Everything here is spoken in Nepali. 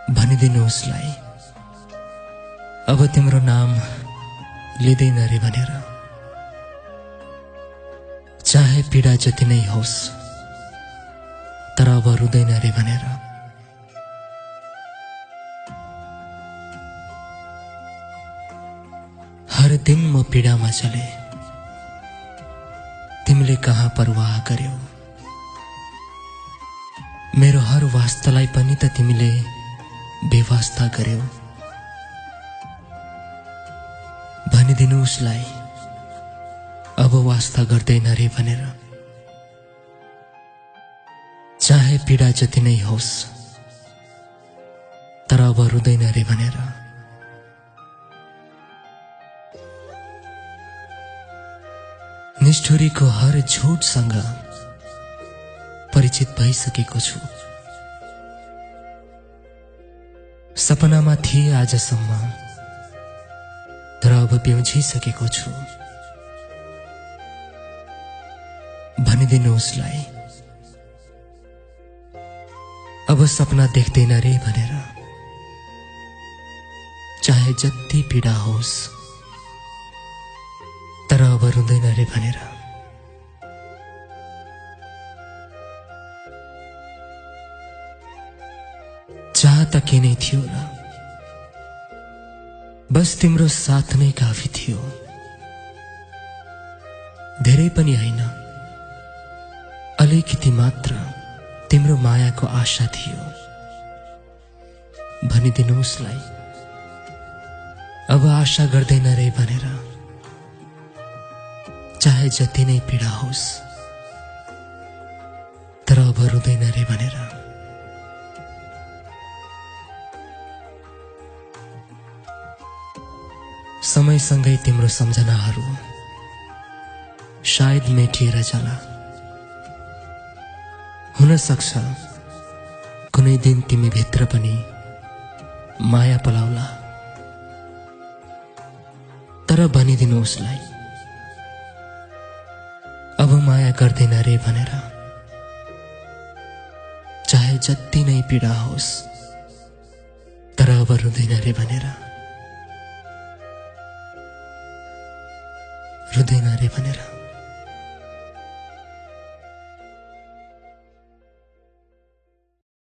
भनिदिनु उसलाई अब तिम्रो नाम लिँदैन रे भनेर। चाहे पीडा जति नै होस् तर अब रुँदैन रे भनेर। हर दिन म पीडामा चले, तिमीले कहाँ परवाह गर्यौ। मेरो हर वास्तालाई पनि त तिमीले बेवास्ता गर्यौ। भनिदिनु उसलाई अब वास्ता गर्दैन रे भनेर। चाहे पीडा जति नै होस् तर अब रुँदैन रे भनेर। निष्ठुरीको हर झुटसँग परिचित भइसकेको छु। सपनामा थिए आजसम्म तर अब ब्युझिसकेको छु। भनिदिनु उसलाई अब सपना देख्दैन रे भनेर। चाहे जति पीडा होस् तर अब रुँदैन रे भनेर। चाह त के नै थियो र, बस तिम्रो साथ नै काफी थियो। धेरै पनि होइन, अलिकति मात्र तिम्रो मायाको आशा थियो। भनिदिनु उसलाई अब आशा गर्दैन रे भनेर। चाहे जति नै पीडा होस् तर अब रुँदैन रे भनेर। समयसँगै तिम्रो सम्झनाहरू सायद मेटिएर जाला। हुन सक्छ कुनै दिन तिमी भित्र पनि माया पलाउला। तर भनिदिनु उसलाई अब माया गर्दैन रे भनेर। चाहे जति नै पीडा होस् तर अब रुँदैन रे भनेर। रुँदैन रे भनेर।